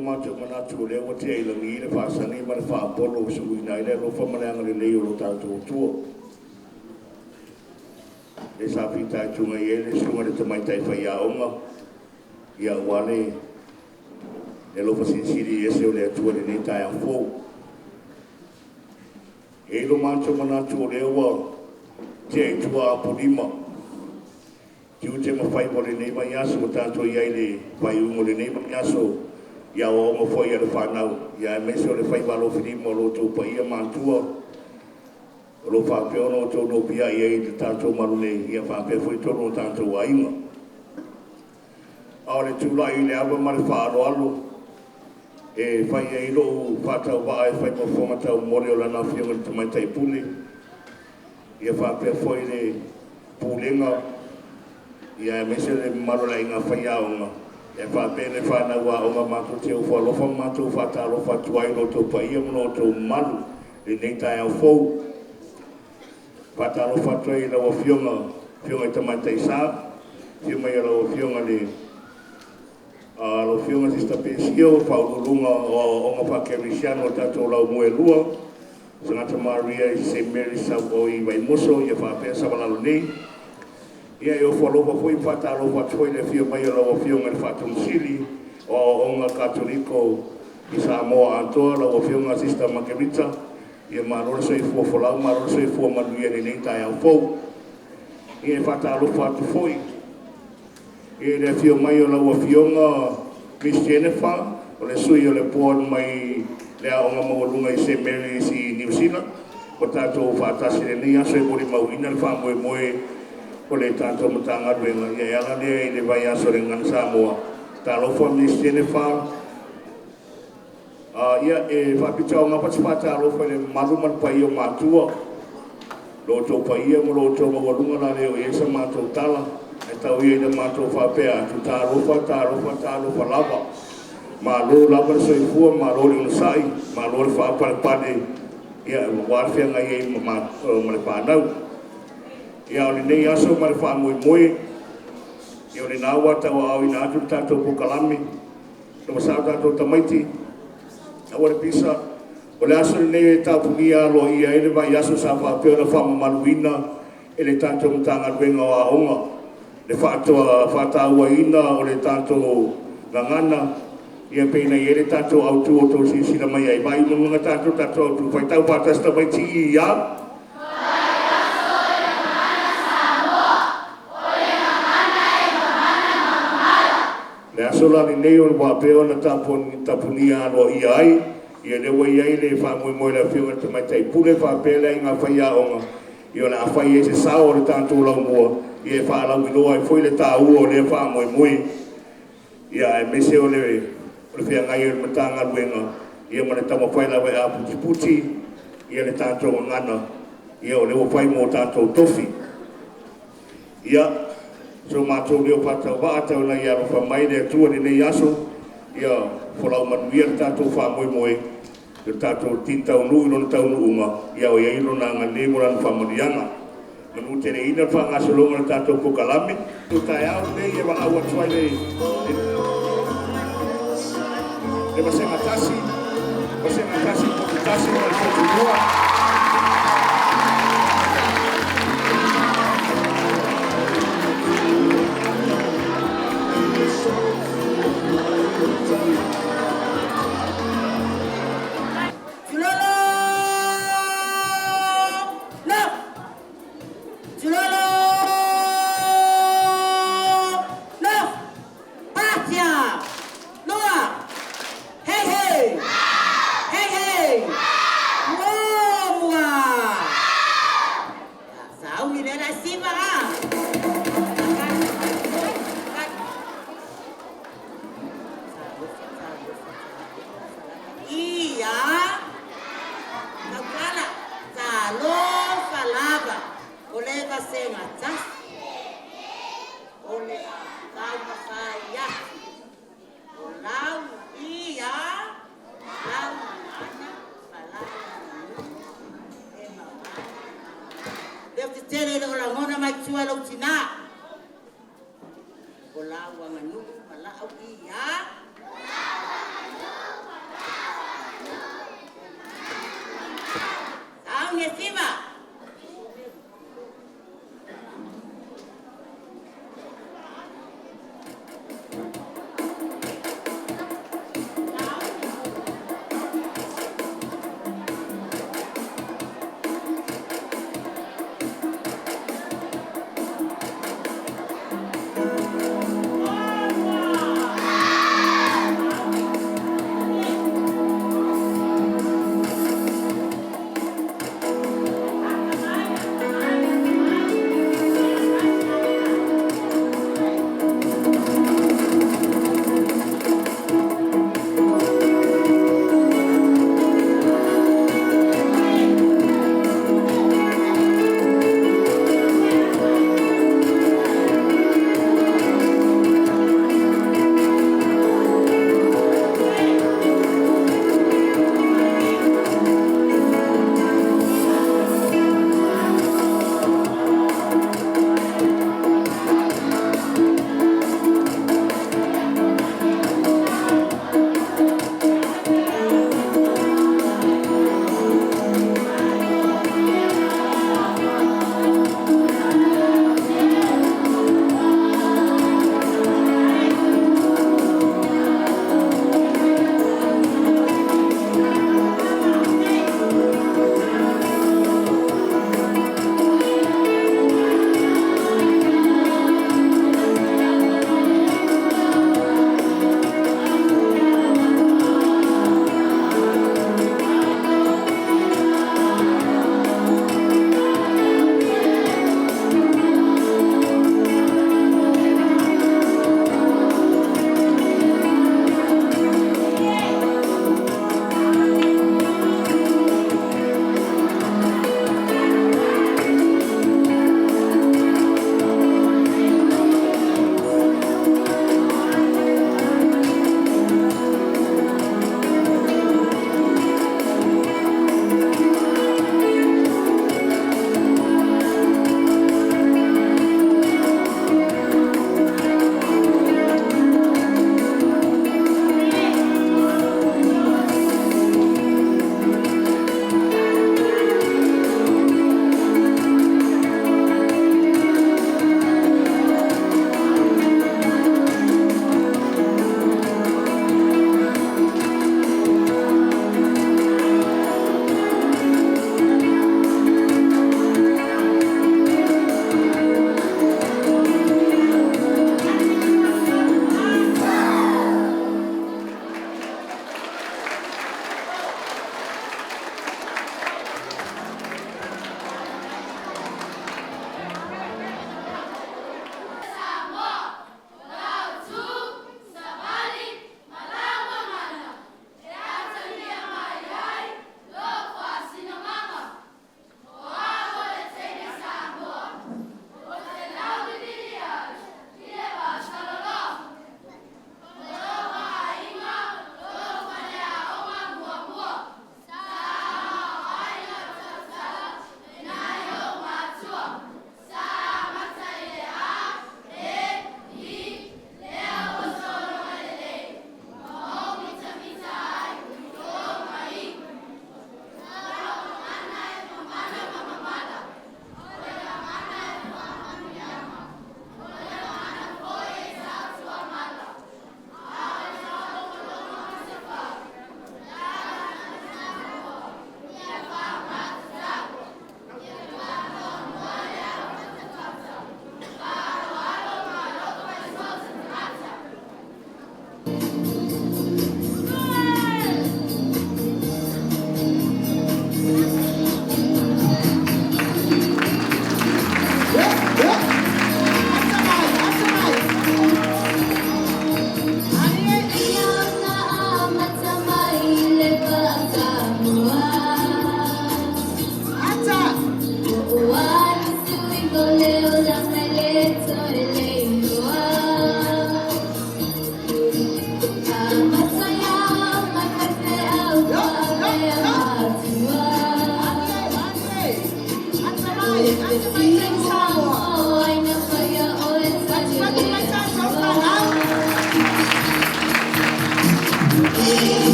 macho mana tu le o te ila ni le fasani ma le fa polo su ina ile lo fa malanga le leo lo tanto tu e sa pita tu ngai ele su ma le tamai tai fa ya onga ya wale e lo fa sinceri ese o le tu le ni tai a fo e lo macho mana tu le o te tu a polima Kiu te mawhai mo le nei Vaiaso o tātou iai le whai ungo le nei Vaiaso ia o ongo whai ale whanau ia e mese o le whai walo whirimo o lotou pa ia mātua o lo whapeono o tō no pia iai le tātou marune ia whapea whai tono o tātou ainga ao le tūlai i le awa ma le whaaro alo e whai e ilo whatau waa e whai mo whamatau mori o lana whionga le tamaitai pule ia whapea whai le pūlenga ia mese le marula inga whaiaonga e whapene whanau a onga mātou te o whalofa mātou whatalofa tuai no tō paia mono tō malu le neitai au fou whatalofa tuai lau a whionga i tamaitai sā whionga i lau a whionga le lau whionga sista pesio whaururunga o onga whakerisiano tātou lau mue lua Sangata Maria se Marys Savalalo i Vaiaso ia Marys Savalalo nei ia e o whalofa fui whatalofa tuai le whio mai lau a whionga le whatonsili o onga katoliko i Samoa antoa lau a whionga sista Margarita ia marora sei fua whalau marora sei fua manuia le nei tai au fou ia e whatalofa atu fui ia le whio mai lau a whionga Miss Jennifer o le sui o le board mai le a onga maulunga i se Marys i New Zealand o tātou whatasi le nei aso e mori mauina le whamoe moe o le tātou matanga ruenga ia ala lea i le Vaiaso le ngana Samoa tālofa Miss Jennifer ia e whapitao ngā patipata alofa le maluman pai o mātua loto pai mo loto mawalunga la leo e sa mātou tala e tau ia i le mātou whapea tu tālofa lava malo lava le soifua malo le unasai malo le whapale ia warwhia ngai e ma le pānau ia o le nei aso ma le whamoemoe ia o le nā wata o au ina atu tātou pukalami no masao tātou tamaiti awa le pisa o le aso le nei e tāpungia alo ia e le Vaiaso sa whapeo na whamamaluina e le tātou matanga ruenga o aonga le whātaua ina o le tātou ngangana ia peina i e le tātou autu o tō sisina mai ai vai mga tātou autu whaitau pātasta mai ti i ia le aso la ni nei o le wapeo na tapunia alo i ai ia le wai ai le whamoemoe le whionga tamaitai pule whapea le inga whaiaonga ia le awhai e se sao o le tātou lau mua ia e whaalau inoa e fwoi le tāua o le whamoemoe ia e mese o le whia ngai o le matanga luenga ia ma le tama whaila wai a puti ia le tātou ngana ia o le whai mo tātou tofi ia so mātou leo pātau wa atau na ia rofa mai le atua ni nei aso ia whalau manuia le tātou whamoemoe le tātou tintau nui lona tau nuunga ia o ia ilo na ngane moran whamarianga manu tere ina whangaso longa le tātou pokalame tu tai au nei e wa awa tuai le masenga tasi potutasi na le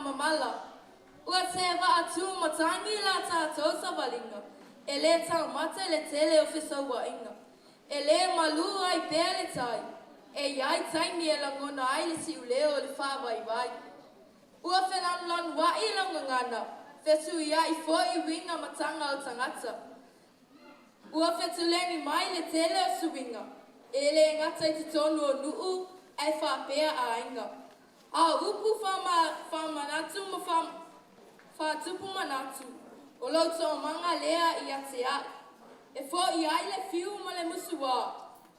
mamala. Ua se atu matangi la tātou Savalinga. E le tau mata le tele o whesaua inga. E le malu ai pēr le tai. E iai taimi e langona ai le si uleo le whāwai vai. Ua whenanlan wa i langa ngana. Whetu iai fōi winga matanga o tangata. Ua whetuleni mai le tele o suwinga. E le ngata i te tonu o nuu ai whāpea a inga. A upu whamanatu ma whātupu manatu. O lauta o manga lea i ate a. E fo i ai le fiu ma le musua.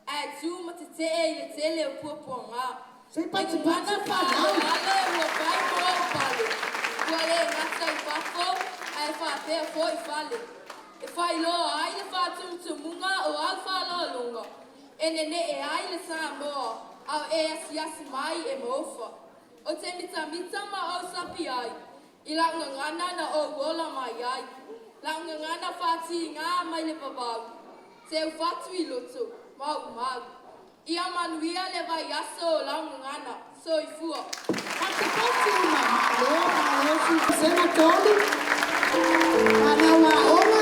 E tu ma te te e le tele o puapua ngā. Se pati pati whanau. Ala e ua pai koa o pale. Ua le ngata i whafo e whapea fo i whale. E whai loa ai le whātumutumunga o au whaloa lunga. E nene e ai le Samoa au e asiasi mai e mofa. O te mita ma o sapi ai. I langa ngana na o wola mai ai. Langa ngana whāti ngā mai le papau. Te u whatu i loto, mau. Ia manuia le Vaiaso o langa ngana, so i fua. Pati pati uma. Leo si sena tolu. Ana wa oma.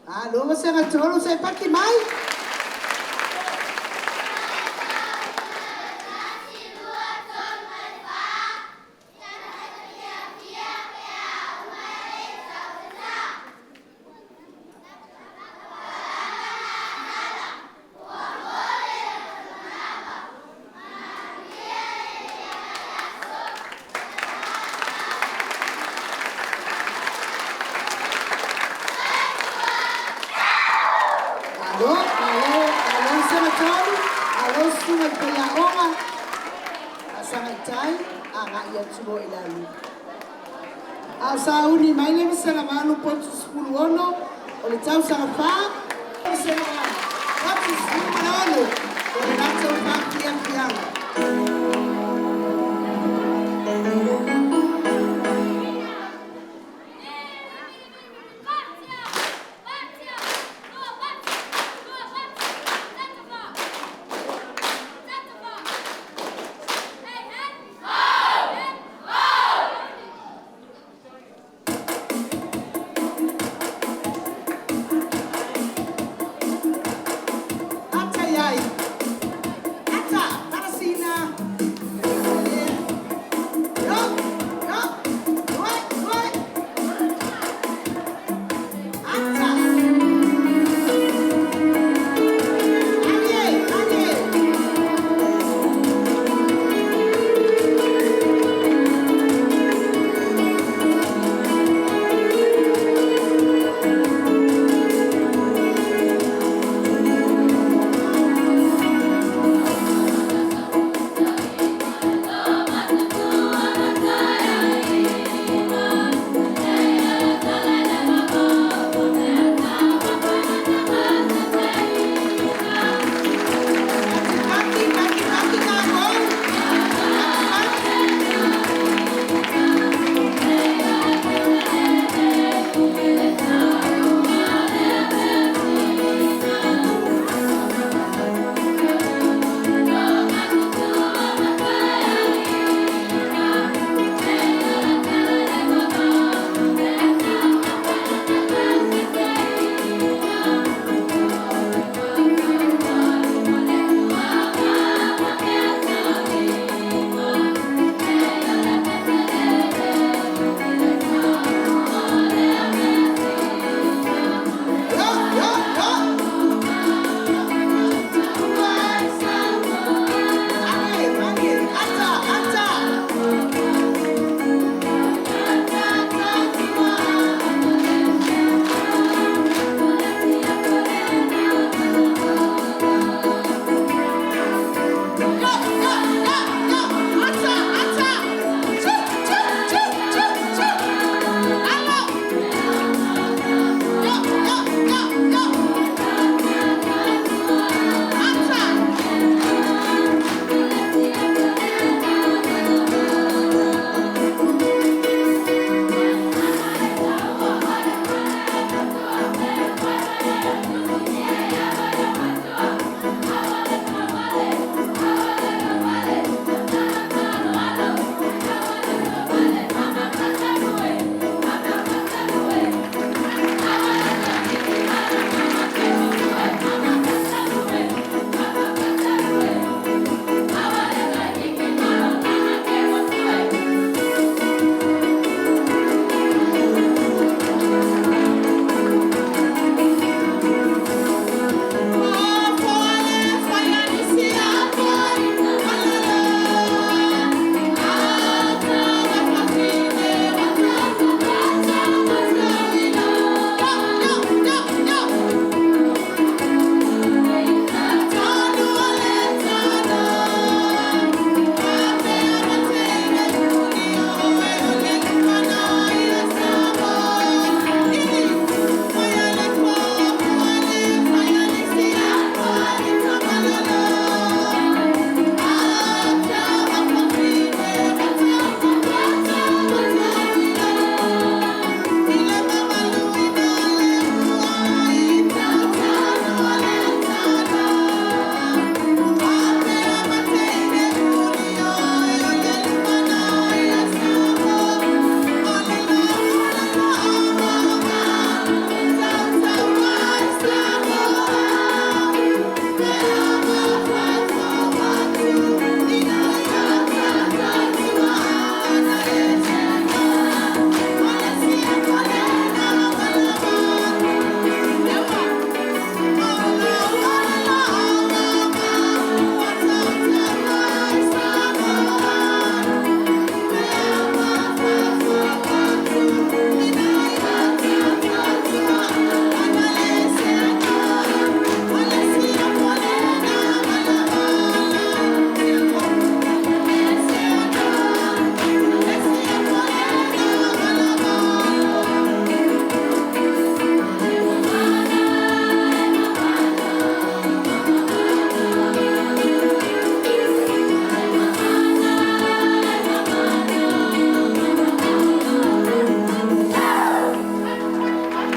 Alô, você não trouxe, você pati mai? Sauni mai le sera manu pontu skulu ono o le tau sanga pa sera manu pontu skulu ono o le nata o pa kia Ata, para sina.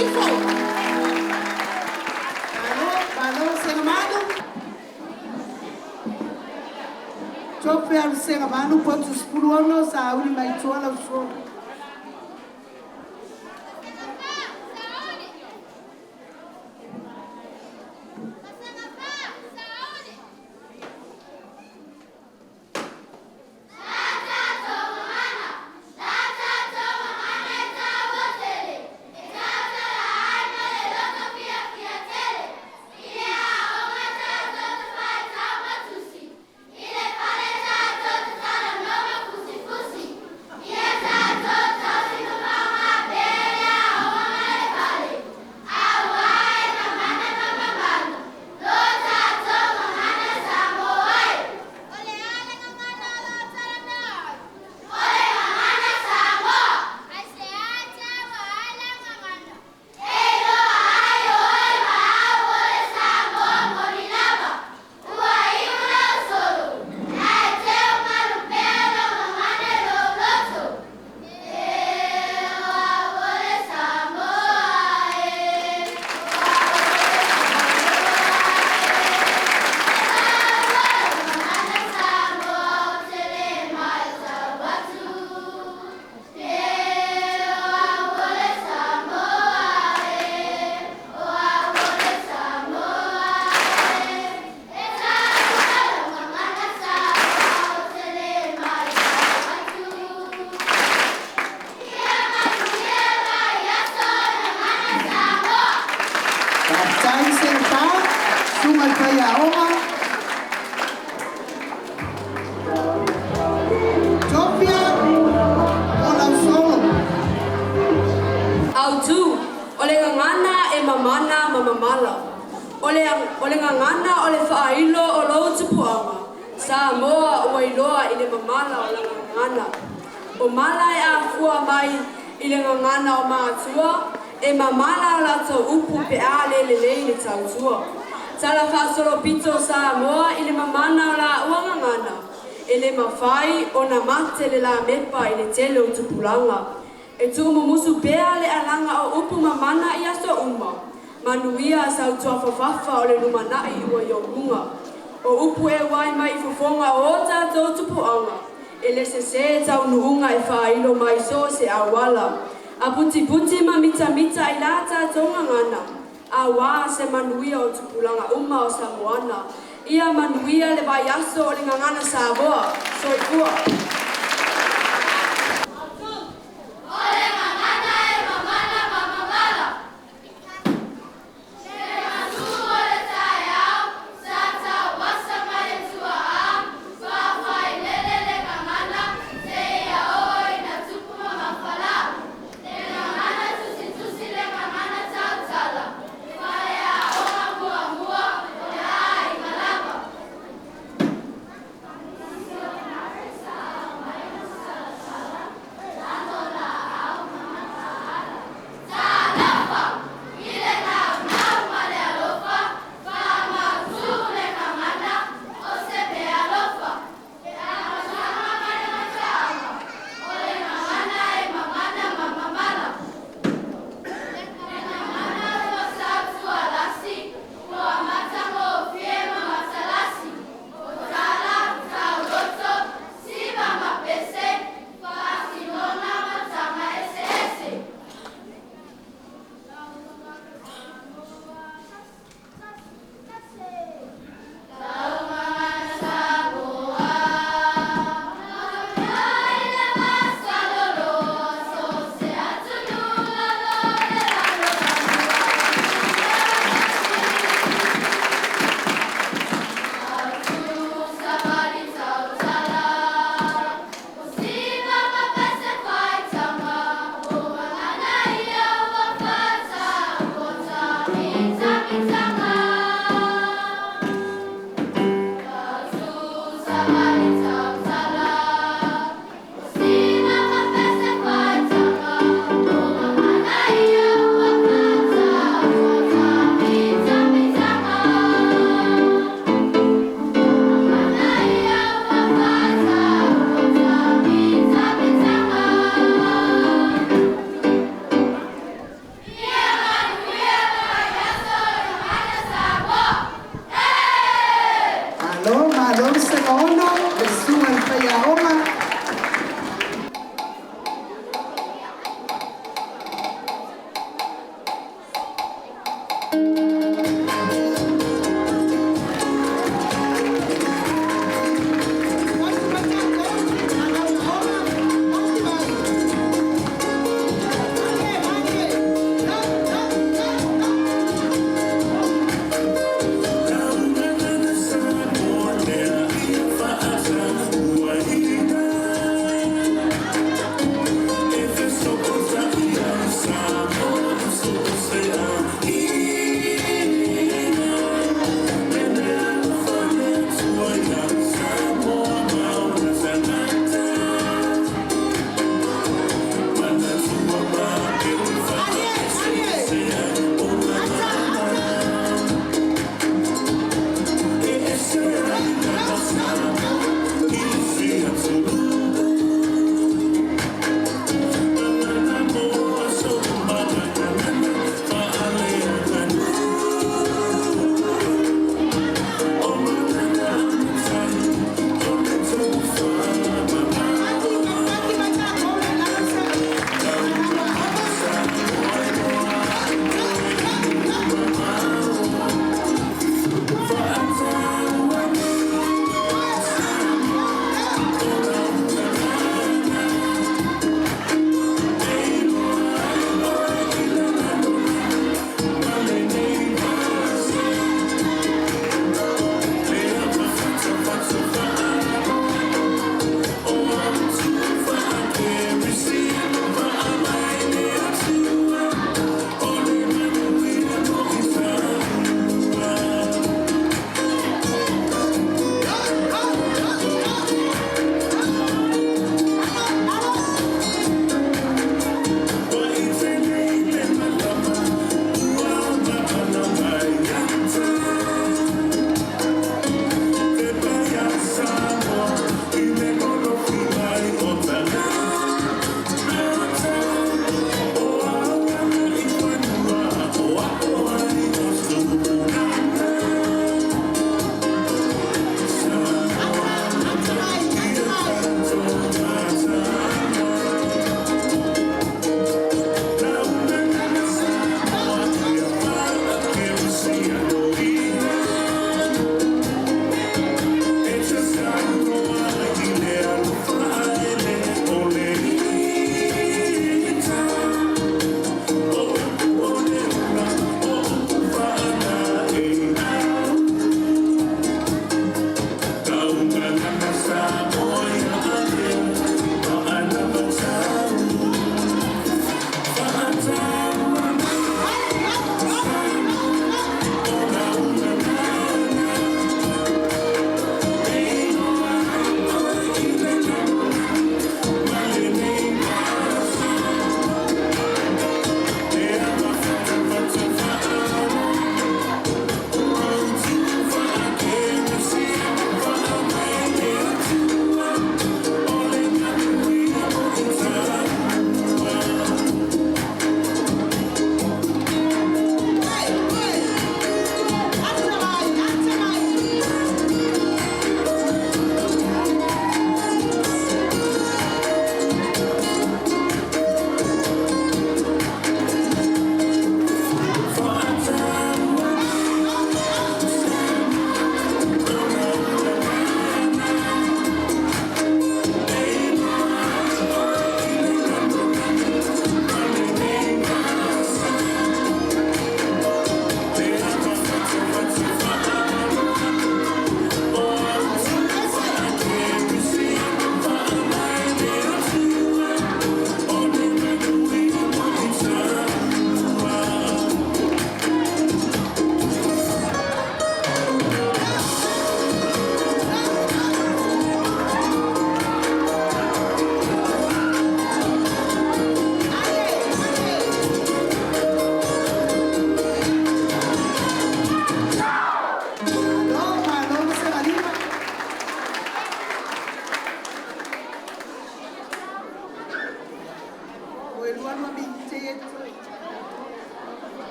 Ifo. Balo Samoa O. Tope al Samoa O ponto spuluono sa uli mai tuala uso. Ole ngana ole whailo o lau tupuanga. Samoa O iloa ile mamala o la ngana. O mala e a fua mai ile ngana o maatua. E mamala o lato upu pe a lelelei le tautua. Tala whaasolo pito Samoa ile mamana o la uanga ngana. Ele mawhai o na mate le la mepa ile tele o tupulanga. E tumu musu pea le alanga o upu mamana i aso uma. Manuia sau tua fafafa o le lumanai ua iongunga. O upu e wai mai fofonga o tātou tupuanga. E le se tau nuunga e whailo mai so se awala. A puti ma mita i la tātou ngana. A wā se manuia o tupulanga uma o Samoana. Ia manuia le Vaiaso o le ngangana Samoa. Soifua.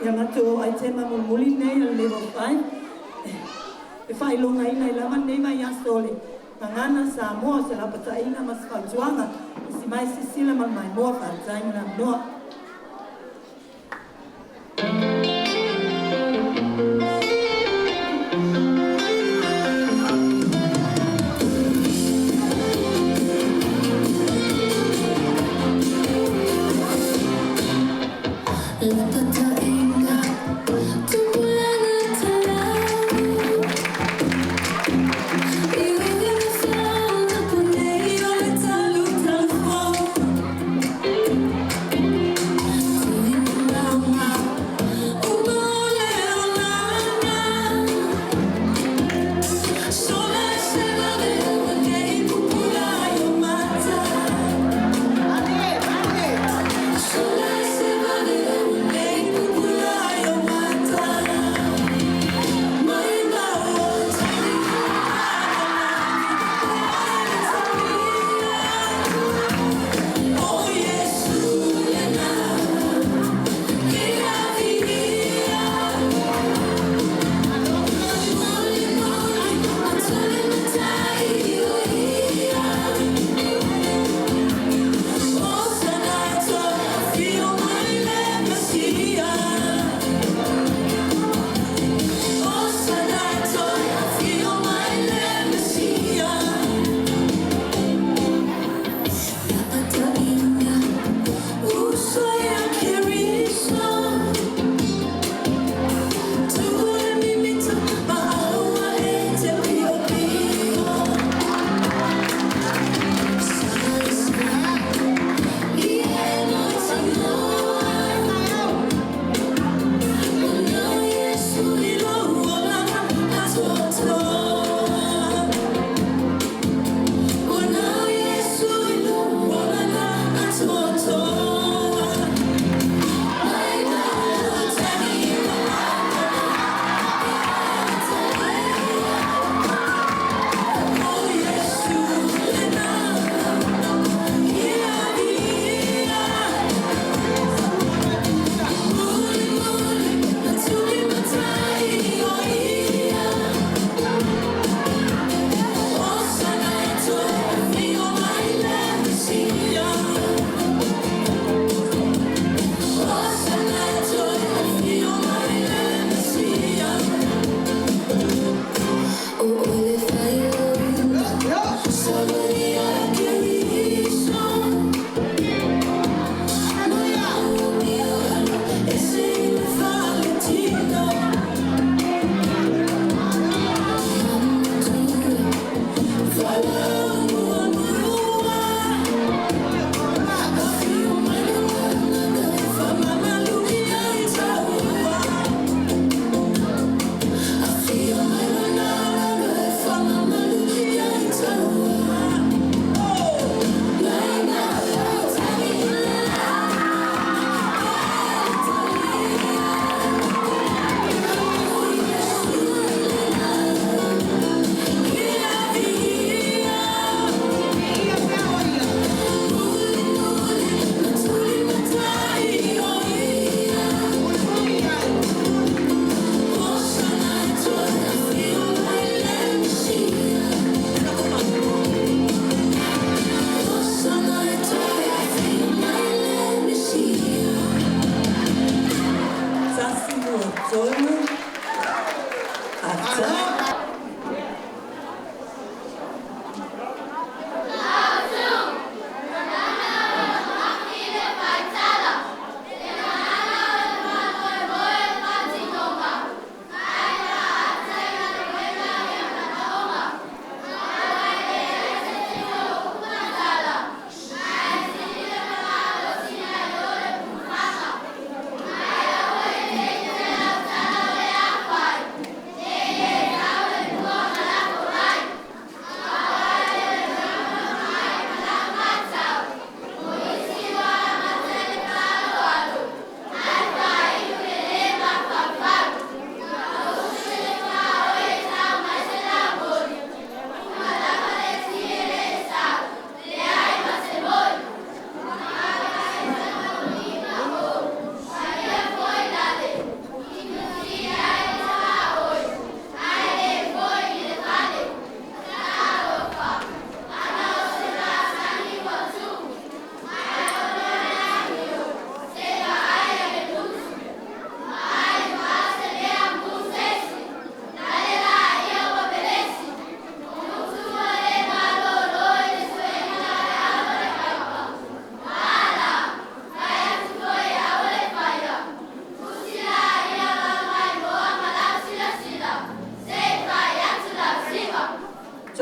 Yamato ai te mamuli nei al level 5. E fai longa ina I lava nei Vaiaso le ngana Samoa se la pataina mas fatuanga si mai sisila mal mai moa fataina noa.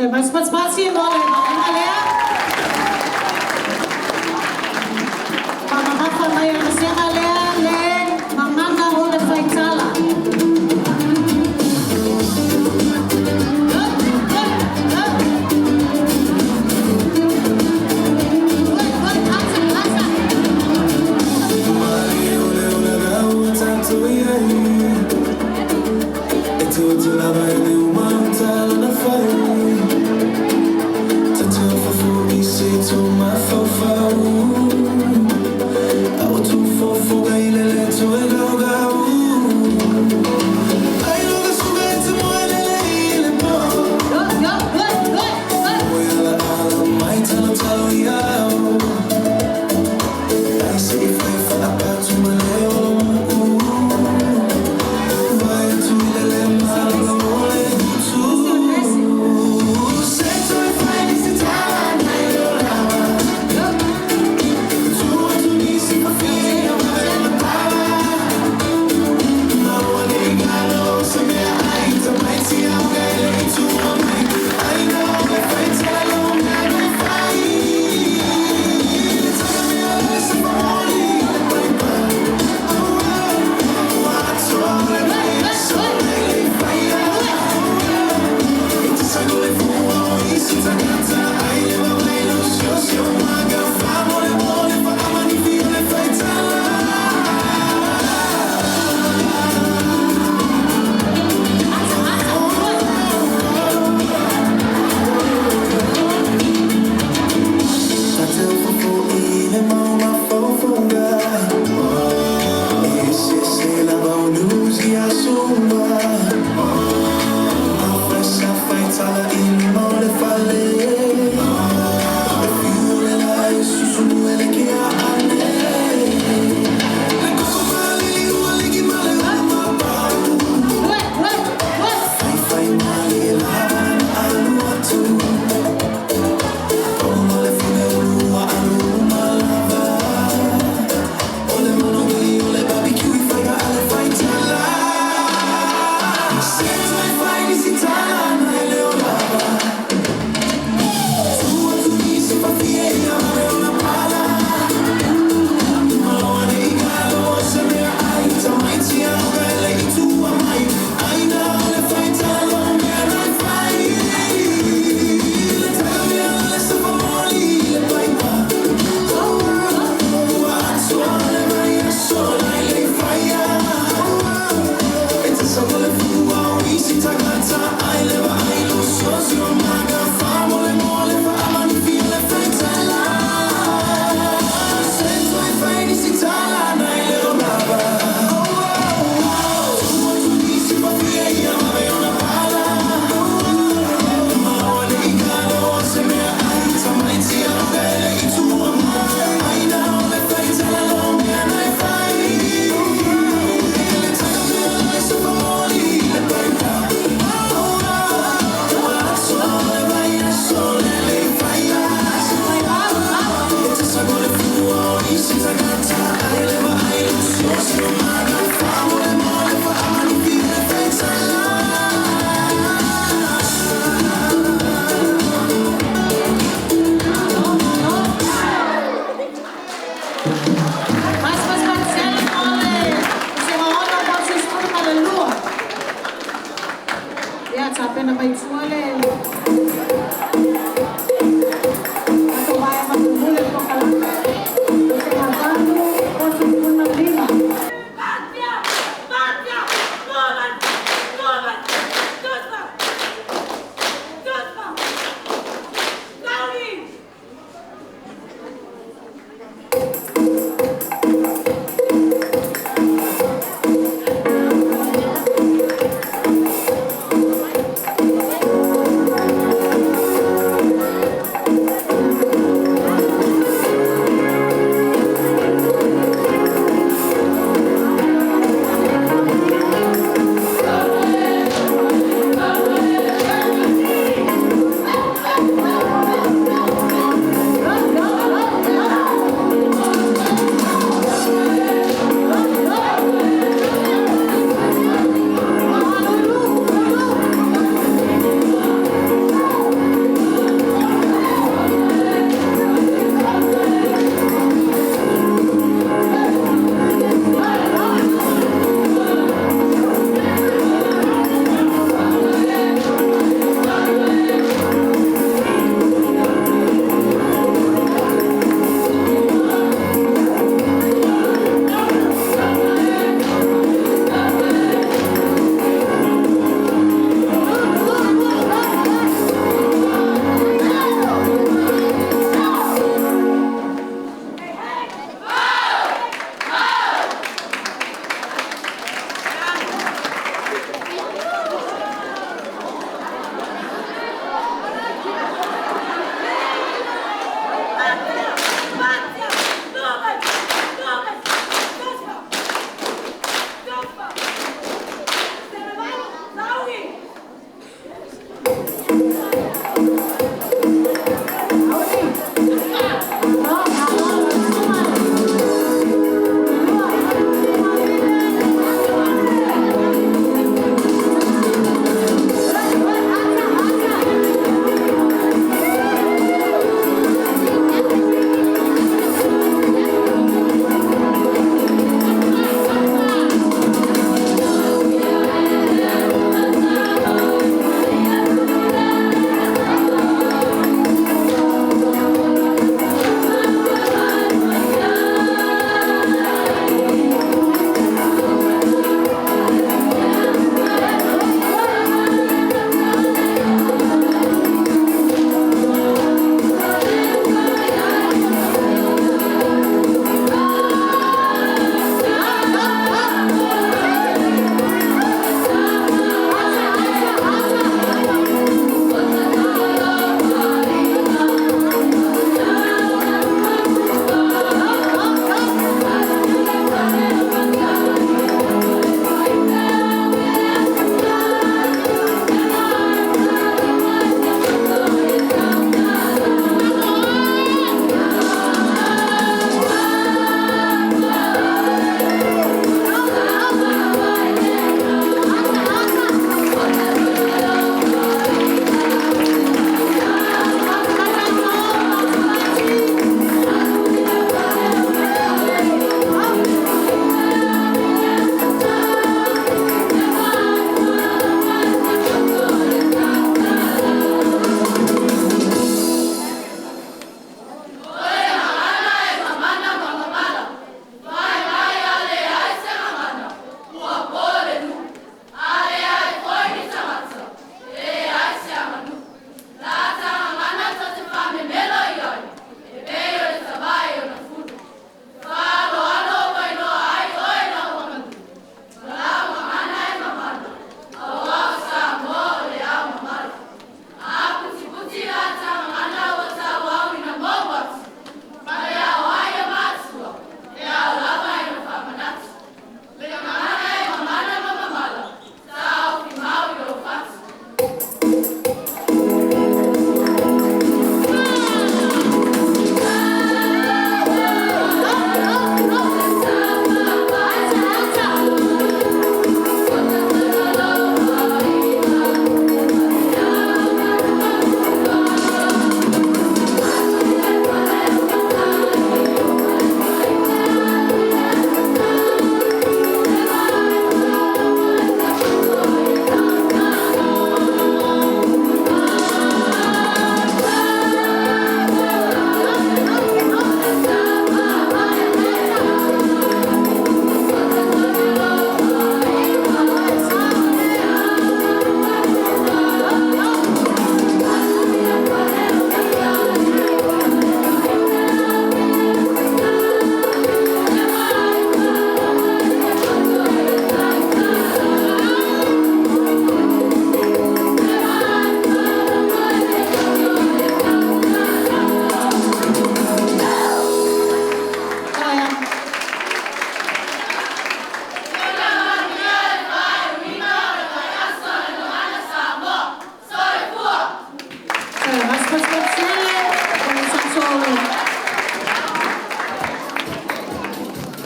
Okay, mas spasi mo le mamana le. Mama hapa mai anasema le mamana ole faitala. To love you, man, tell the fire. To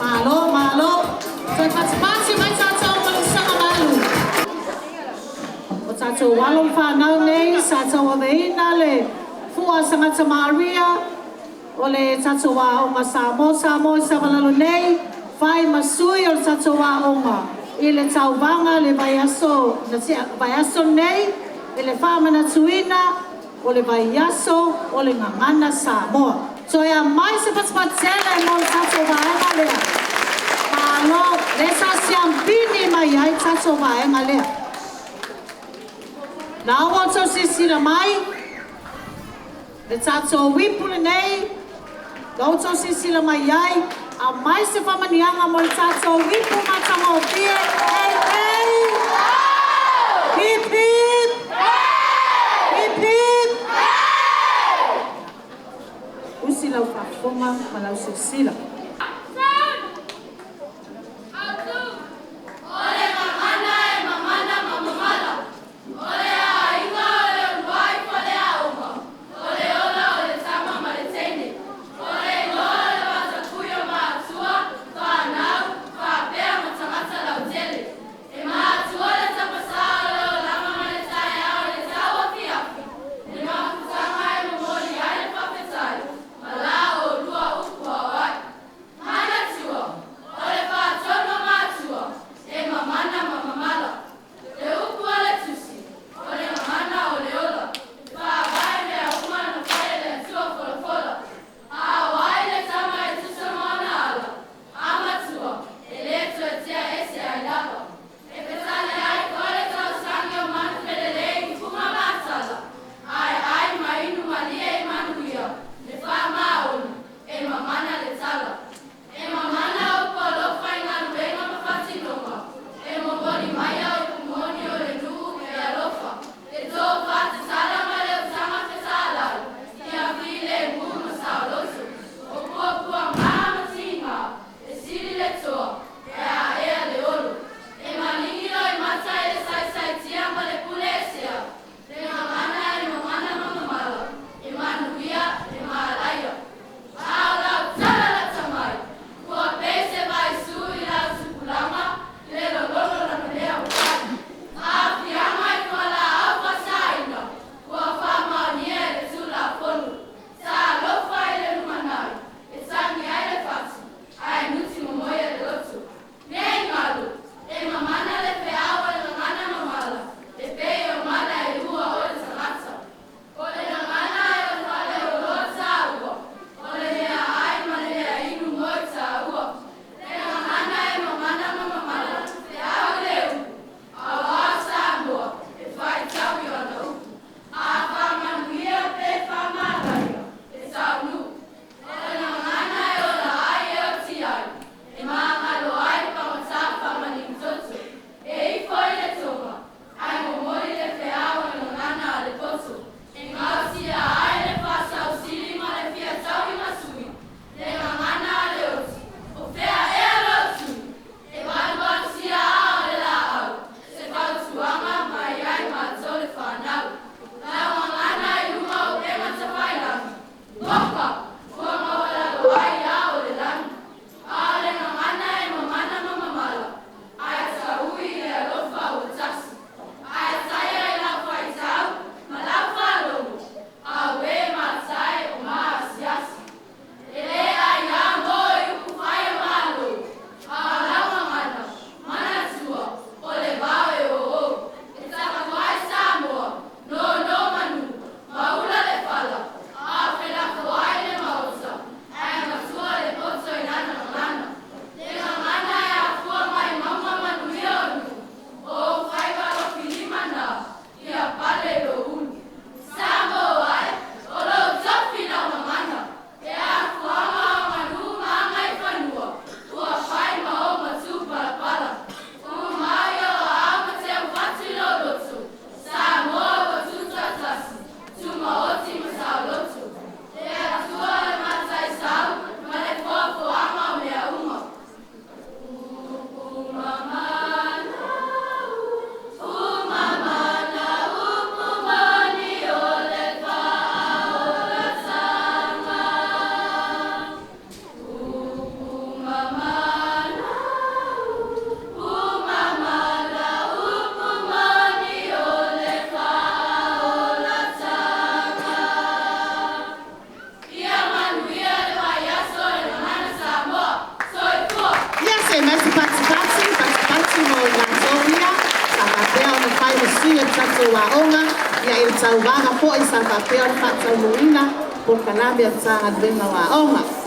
Malo, malo. So patipati mai tātou Marys Savalalo. O tātou walong whanau nei, tātou aveina le fua sangata Maria. O le tātou wa onga Samoa Savalalo nei. Whai masui o le tātou wa onga. I le tauvanga le Vaiaso nei. I le whamana tuina. O le Vaiaso, o le ngangana Samoa. So ia mai se patipatele mo le tātou vaenga lea. Malo, le sa siampini mai ai tātou vaenga lea. Na awa tau sisira mai, le tātou wipule nei, na tau sisira mai ai, a mai se whamanianga mo le tātou wipu matanga o pie, ei, ei! Hip, hip! Hip, hip! Usi lau whafonga, ma lau sisira. se mai pati mo na soria, sa papel na pai o sia tato waonga, ia il tau vaga po i sa papel fatau luina, por kanabe at sa adwena waonga.